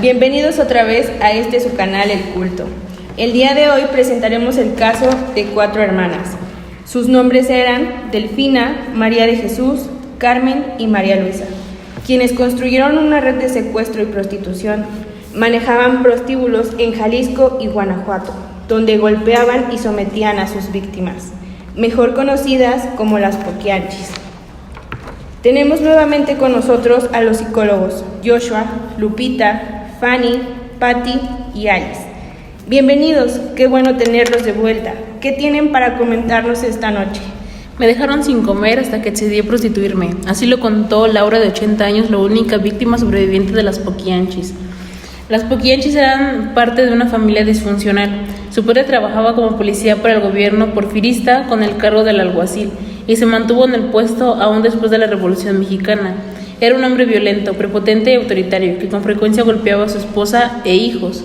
Bienvenidos otra vez a su canal El Culto. El día de hoy presentaremos el caso de 4 hermanas. Sus nombres eran Delfina, María de Jesús, Carmen y María Luisa, quienes construyeron una red de secuestro y prostitución. Manejaban prostíbulos en Jalisco y Guanajuato, donde golpeaban y sometían a sus víctimas, mejor conocidas como las poquianchis. Tenemos nuevamente con nosotros a los psicólogos Joshua, Lupita, Fanny, Patty y Alice. Bienvenidos, qué bueno tenerlos de vuelta. ¿Qué tienen para comentarnos esta noche? Me dejaron sin comer hasta que accedí a prostituirme. Así lo contó Laura, de 80 años, la única víctima sobreviviente de las poquianchis. Las poquianchis eran parte de una familia disfuncional. Su padre trabajaba como policía para el gobierno porfirista con el cargo del alguacil y se mantuvo en el puesto aún después de la Revolución Mexicana. Era un hombre violento, prepotente y autoritario que con frecuencia golpeaba a su esposa e hijos.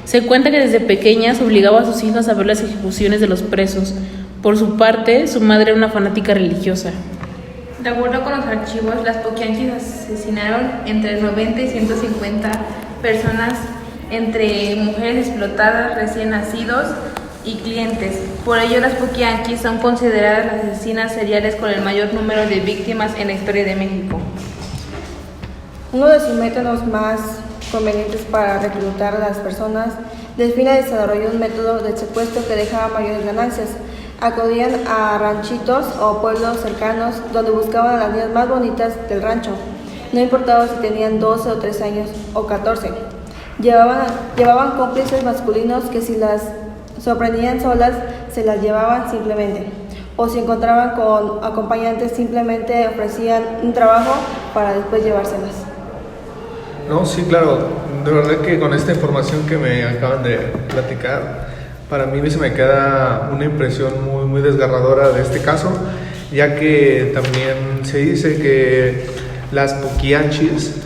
Se cuenta que desde pequeñas obligaba a sus hijas a ver las ejecuciones de los presos. Por su parte, su madre era una fanática religiosa. De acuerdo con los archivos, las poquianchis asesinaron entre 90 y 150 personas, entre mujeres explotadas, recién nacidos y clientes. Por ello, las poquianchis son consideradas las asesinas seriales con el mayor número de víctimas en la historia de México. Uno de sus métodos más convenientes para reclutar a las personas, Delfina desarrolló un método de secuestro que dejaba mayores ganancias. Acudían a ranchitos o pueblos cercanos donde buscaban a las niñas más bonitas del rancho. No importaba si tenían 12 o 13 años o 14. Llevaban cómplices masculinos que si las sorprendían solas, se las llevaban simplemente. O si encontraban con acompañantes, simplemente ofrecían un trabajo para después llevárselas. No, sí, claro. De verdad que con esta información que me acaban de platicar, para mí se me queda una impresión muy desgarradora de este caso, ya que también se dice que las poquianchis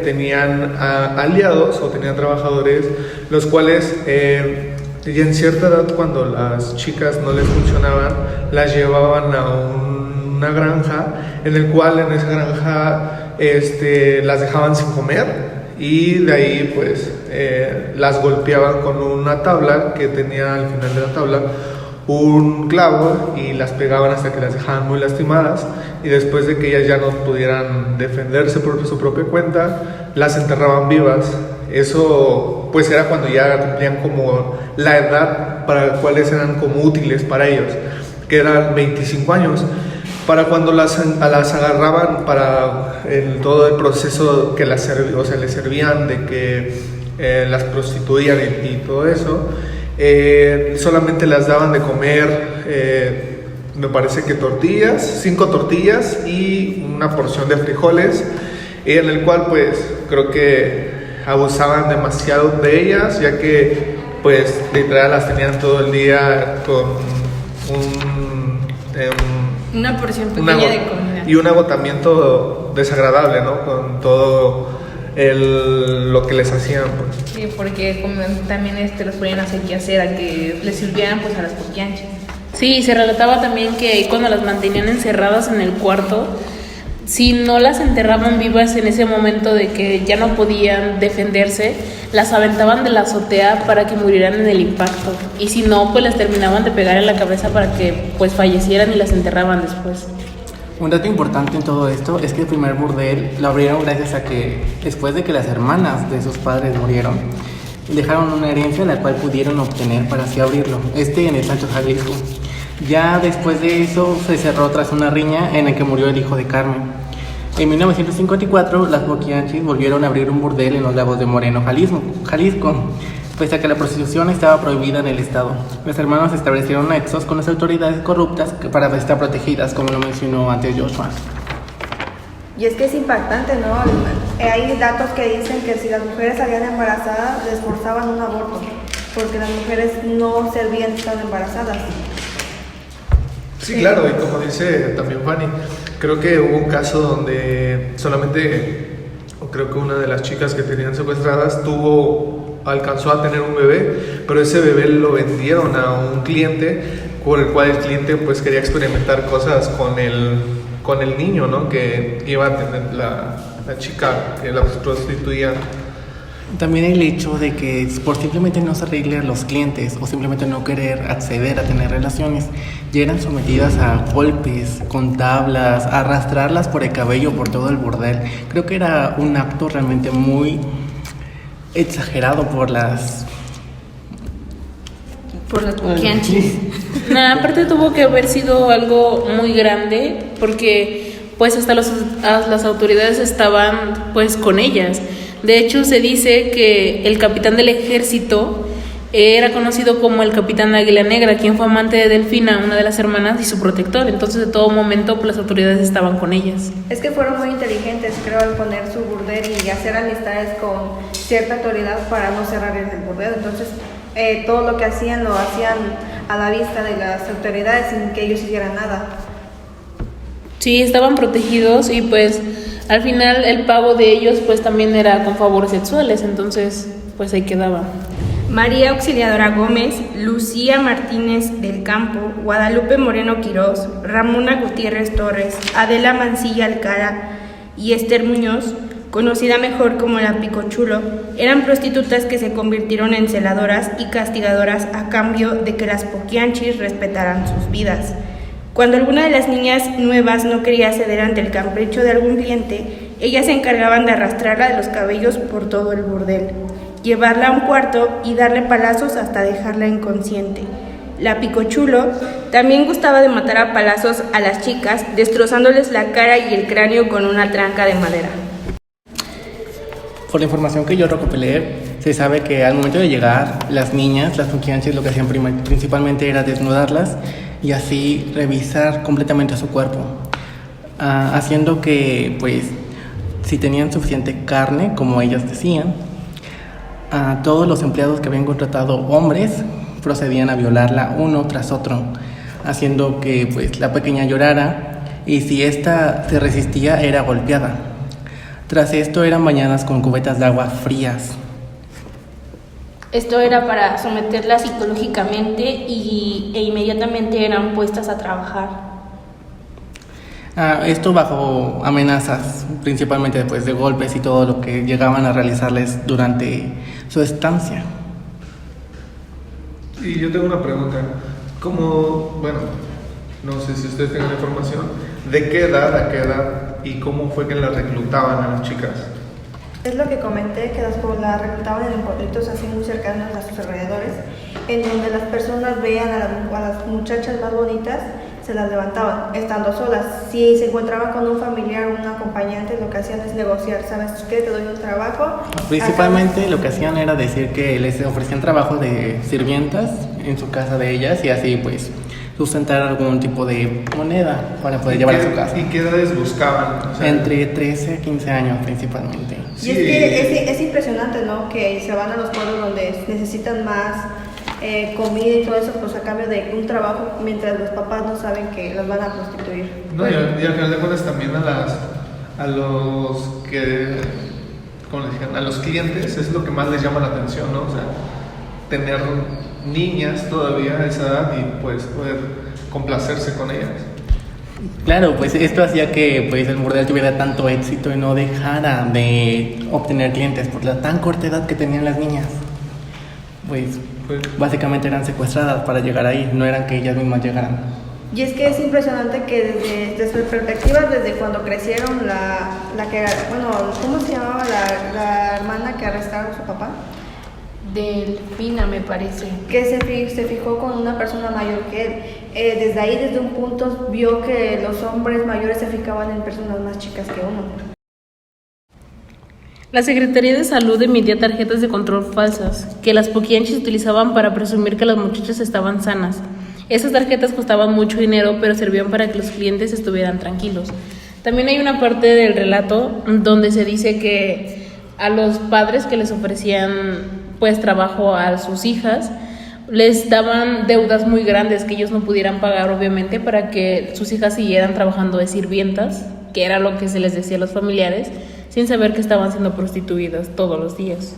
tenían aliados o tenían trabajadores, los cuales y en cierta edad, cuando las chicas no les funcionaban, las llevaban a una granja, en el cual en esa granja las dejaban sin comer, y de ahí pues las golpeaban con una tabla que tenía al final de la tabla un clavo, y las pegaban hasta que las dejaban muy lastimadas, y después de que ellas ya no pudieran defenderse por su propia cuenta, las enterraban vivas. Eso pues era cuando ya cumplían como la edad para la cuales eran como útiles para ellos, que eran 25 años. Para cuando las agarraban para todo el proceso que les servían, de que las prostituían y todo eso, solamente las daban de comer, me parece que 5 tortillas y una porción de frijoles, en el cual pues creo que abusaban demasiado de ellas, ya que pues literal las tenían todo el día con una porción pequeña de comida y un agotamiento desagradable, ¿no? Con todo lo que les hacían, pues. Sí, porque también los ponían a hacer qué hacer, a que les sirvieran pues a las poquianchis. Sí, se relataba también que cuando las mantenían encerradas en el cuarto, si no las enterraban vivas en ese momento de que ya no podían defenderse, las aventaban de la azotea para que murieran en el impacto. Y si no, pues las terminaban de pegar en la cabeza para que pues fallecieran y las enterraban después. Un dato importante en todo esto es que el primer burdel lo abrieron gracias a que, después de que las hermanas de sus padres murieron, dejaron una herencia la cual pudieron obtener para así abrirlo, en el Rancho Jalisco. Ya después de eso se cerró tras una riña en la que murió el hijo de Carmen. En 1954 las poquianchis volvieron a abrir un burdel en los Lagos de Moreno, Jalisco, pese a que la prostitución estaba prohibida en el estado. Los hermanos establecieron nexos con las autoridades corruptas para estar protegidas, como lo mencionó antes Joshua. Y es que es impactante, ¿no? Hay datos que dicen que si las mujeres salían embarazadas, les forzaban un aborto, porque las mujeres no servían si estaban embarazadas. Sí, claro, y como dice también Fanny, creo que hubo un caso donde creo que una de las chicas que tenían secuestradas alcanzó a tener un bebé, pero ese bebé lo vendieron a un cliente, por el cual el cliente pues quería experimentar cosas con el niño, ¿no? Que iba a tener la chica que la prostituía. También el hecho de que por simplemente no servirle a los clientes o simplemente no querer acceder a tener relaciones, ya eran sometidas a golpes con tablas, a arrastrarlas por el cabello por todo el burdel. Creo que era un acto realmente muy exagerado por las poquianchis. Aparte tuvo que haber sido algo muy grande porque pues hasta las autoridades estaban pues con ellas. De hecho se dice que el capitán del ejército era conocido como el capitán Águila Negra, quien fue amante de Delfina, una de las hermanas, y su protector. Entonces de todo momento pues, las autoridades estaban con ellas. Es que fueron muy inteligentes, creo, al poner su burdel y hacer amistades con cierta autoridad para no cerrar el burdel. Entonces todo lo que hacían lo hacían a la vista de las autoridades sin que ellos hicieran nada. Sí, estaban protegidos y pues al final el pago de ellos pues también era con favores sexuales, entonces pues ahí quedaba. María Auxiliadora Gómez, Lucía Martínez del Campo, Guadalupe Moreno Quirós, Ramona Gutiérrez Torres, Adela Mancilla Alcara y Esther Muñoz, conocida mejor como la Picochulo, eran prostitutas que se convirtieron en celadoras y castigadoras a cambio de que las poquianchis respetaran sus vidas. Cuando alguna de las niñas nuevas no quería ceder ante el capricho de algún cliente, ellas se encargaban de arrastrarla de los cabellos por todo el burdel, llevarla a un cuarto y darle palazos hasta dejarla inconsciente. La Picochulo también gustaba de matar a palazos a las chicas, destrozándoles la cara y el cráneo con una tranca de madera. Por la información que yo recopilé, se sabe que al momento de llegar, las niñas, las poquianchis, lo que hacían principalmente era desnudarlas y así revisar completamente su cuerpo, haciendo que, pues, si tenían suficiente carne, como ellas decían, todos los empleados que habían contratado hombres procedían a violarla uno tras otro, haciendo que, pues, la pequeña llorara y si ésta se resistía era golpeada. Tras esto eran bañadas con cubetas de agua frías. Esto era para someterlas psicológicamente e inmediatamente eran puestas a trabajar. Esto bajo amenazas, principalmente después de golpes y todo lo que llegaban a realizarles durante su estancia. Y yo tengo una pregunta. ¿Cómo, bueno, no sé si ustedes tienen información, de qué edad a qué edad y cómo fue que las reclutaban a las chicas? Es lo que comenté, que las reclutaban en pueblitos así muy cercanos a sus alrededores, en donde las personas veían a las muchachas más bonitas, se las levantaban, estando solas. Si se encontraban con un familiar o un acompañante, lo que hacían es negociar, ¿sabes qué? Te doy un trabajo. Principalmente lo que hacían era decir que les ofrecían trabajo de sirvientas en su casa de ellas y así pues sustentar algún tipo de moneda para poder llevar a su casa. ¿Y qué edades buscaban? O sea, entre 13 a 15 años principalmente. Y es que es impresionante, ¿no? Que se van a los pueblos donde necesitan más comida y todo eso, pues a cambio de un trabajo, mientras los papás no saben que las van a prostituir. No, y al final de cuentas también a los que, ¿cómo les digan? A los clientes es lo que más les llama la atención, ¿no? O sea, tener niñas todavía a esa edad y pues poder complacerse con ellas. Claro, pues esto hacía que pues el burdel tuviera tanto éxito y no dejara de obtener clientes por la tan corta edad que tenían las niñas. Pues básicamente eran secuestradas para llegar ahí, no eran que ellas mismas llegaran. Y es que es impresionante que desde su perspectiva, desde cuando crecieron, la que, bueno, ¿cómo se llamaba la hermana que arrestaron a su papá? Delfina, me parece. Que se fijó con una persona mayor que él. Desde ahí, desde un punto, vio que los hombres mayores se fijaban en personas más chicas que uno. La Secretaría de Salud emitía tarjetas de control falsas que las poquianchis utilizaban para presumir que las muchachas estaban sanas. Esas tarjetas costaban mucho dinero, pero servían para que los clientes estuvieran tranquilos. También hay una parte del relato donde se dice que a los padres que les ofrecían pues trabajo a sus hijas les daban deudas muy grandes que ellos no pudieran pagar, obviamente, para que sus hijas siguieran trabajando de sirvientas, que era lo que se les decía a los familiares, sin saber que estaban siendo prostituidas todos los días.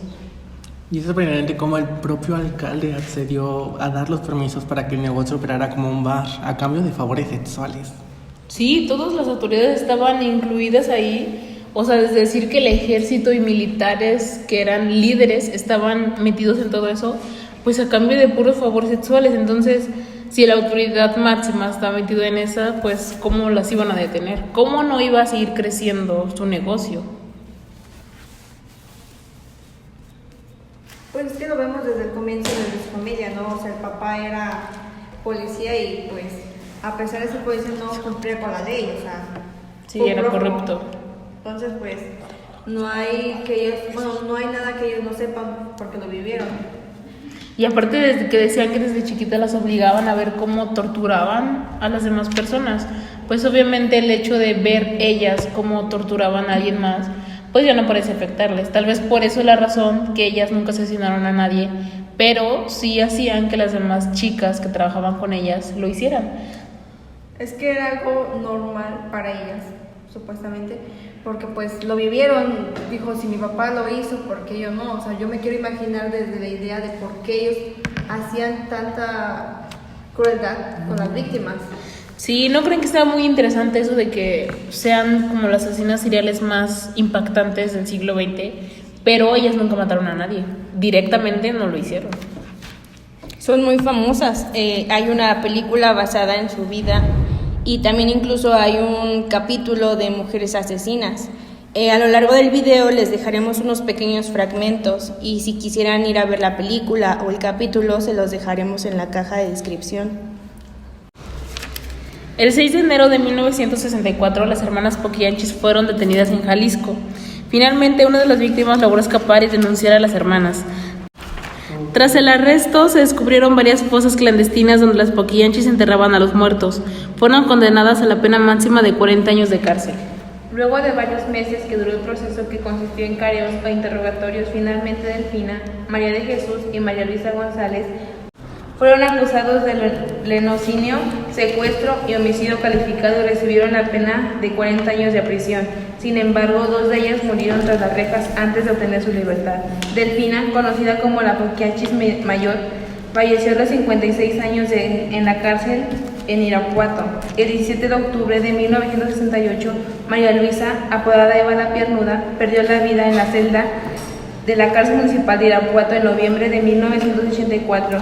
Y es sorprendente cómo el propio alcalde accedió a dar los permisos para que el negocio operara como un bar a cambio de favores sexuales. Sí, todas las autoridades estaban incluidas ahí O sea, es decir, que el ejército y militares que eran líderes estaban metidos en todo eso, pues a cambio de puros favores sexuales. Entonces, si la autoridad máxima está metida en esa, pues ¿cómo las iban a detener? ¿Cómo no iba a seguir creciendo su negocio? Pues es que lo vemos desde el comienzo de su familia, ¿no? O sea, el papá era policía y pues a pesar de ser policía no cumplía con la ley, o sea... Sí, era corrupto. Entonces, pues, no hay nada que ellos no sepan porque lo vivieron. Y aparte desde que decían que desde chiquita las obligaban a ver cómo torturaban a las demás personas, pues obviamente el hecho de ver ellas cómo torturaban a alguien más, pues ya no parece afectarles. Tal vez por eso la razón que ellas nunca asesinaron a nadie, pero sí hacían que las demás chicas que trabajaban con ellas lo hicieran. Es que era algo normal para ellas, supuestamente, porque pues lo vivieron. Dijo, si mi papá lo hizo, ¿por qué yo no? O sea, yo me quiero imaginar desde la idea de por qué ellos hacían tanta crueldad con las víctimas. Sí, ¿no creen que está muy interesante eso de que sean como las asesinas seriales más impactantes del siglo XX, pero ellas nunca mataron a nadie? Directamente no lo hicieron. Son muy famosas. Hay una película basada en su vida y también incluso hay un capítulo de mujeres asesinas. A lo largo del video les dejaremos unos pequeños fragmentos y si quisieran ir a ver la película o el capítulo se los dejaremos en la caja de descripción. El 6 de enero de 1964, las hermanas Poquianchis fueron detenidas en Jalisco. Finalmente, una de las víctimas logró escapar y denunciar a las hermanas. Tras el arresto, se descubrieron varias fosas clandestinas donde las Poquianchis enterraban a los muertos. Fueron condenadas a la pena máxima de 40 años de cárcel. Luego de varios meses que duró el proceso, que consistió en careos e interrogatorios, finalmente Delfina, María de Jesús y María Luisa González fueron acusados de lenocinio, secuestro y homicidio calificado y recibieron la pena de 40 años de prisión. Sin embargo, 2 de ellas murieron tras las rejas antes de obtener su libertad. Delfina, conocida como la Poquianchis Mayor, falleció a los 56 años en la cárcel en Irapuato. El 17 de octubre de 1968, María Luisa, apodada Eva la Piernuda, perdió la vida en la celda de la cárcel municipal de Irapuato en noviembre de 1984.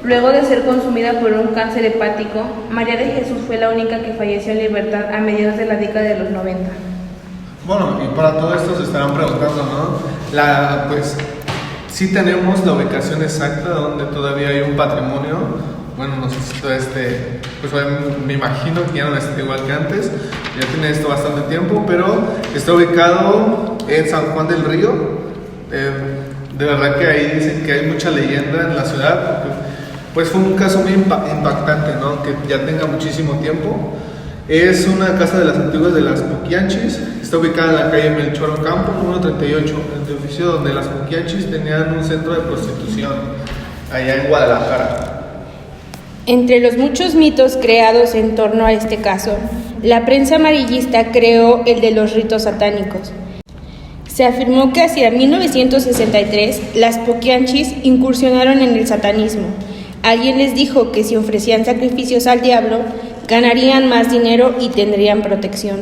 Luego de ser consumida por un cáncer hepático, María de Jesús fue la única que falleció en libertad a mediados de la década de los 90. Bueno, y para todo esto se estarán preguntando, ¿no? Pues sí tenemos la ubicación exacta donde todavía hay un patrimonio. Bueno, no sé si todo pues me imagino que ya no está igual que antes, ya tiene esto bastante tiempo, pero está ubicado en San Juan del Río. De verdad que ahí dicen que hay mucha leyenda en la ciudad, porque pues fue un caso muy impactante, ¿no? Que ya tenga muchísimo tiempo. Es una casa de las antiguas de las Poquianchis, está ubicada en la calle Melchor Ocampo, número 38, el edificio donde las Poquianchis tenían un centro de prostitución, allá en Guadalajara. Entre los muchos mitos creados en torno a este caso, la prensa amarillista creó el de los ritos satánicos. Se afirmó que hacia 1963 las Poquianchis incursionaron en el satanismo. Alguien les dijo que si ofrecían sacrificios al diablo, ganarían más dinero y tendrían protección.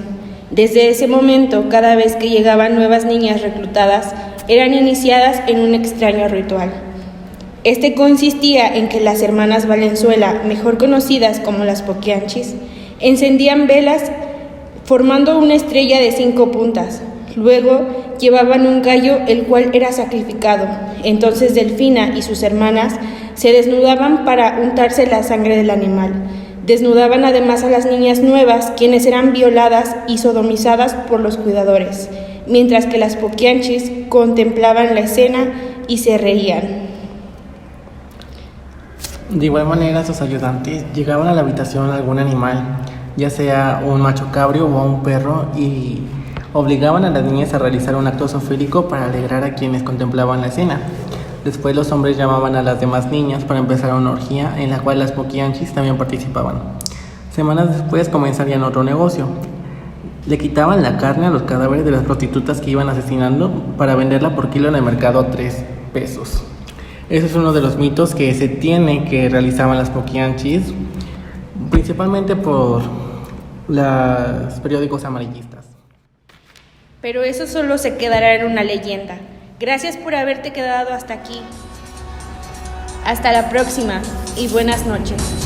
Desde ese momento, cada vez que llegaban nuevas niñas reclutadas, eran iniciadas en un extraño ritual. Este consistía en que las hermanas Valenzuela, mejor conocidas como las Poquianchis, encendían velas formando una estrella de 5 puntas. Luego llevaban un gallo, el cual era sacrificado. Entonces Delfina y sus hermanas se desnudaban para untarse la sangre del animal. Desnudaban además a las niñas nuevas, quienes eran violadas y sodomizadas por los cuidadores, mientras que las Poquianchis contemplaban la escena y se reían. De igual manera, sus ayudantes llegaban a la habitación a algún animal, ya sea un macho cabrio o a un perro, y obligaban a las niñas a realizar un acto zoofílico para alegrar a quienes contemplaban la escena. Después los hombres llamaban a las demás niñas para empezar una orgía en la cual las Poquianchis también participaban. Semanas después comenzarían otro negocio. Le quitaban la carne a los cadáveres de las prostitutas que iban asesinando para venderla por kilo en el mercado a 3 pesos. Ese es uno de los mitos que se tiene que realizaban las Poquianchis, principalmente por los periódicos amarillistas. Pero eso solo se quedará en una leyenda. Gracias por haberte quedado hasta aquí. Hasta la próxima y buenas noches.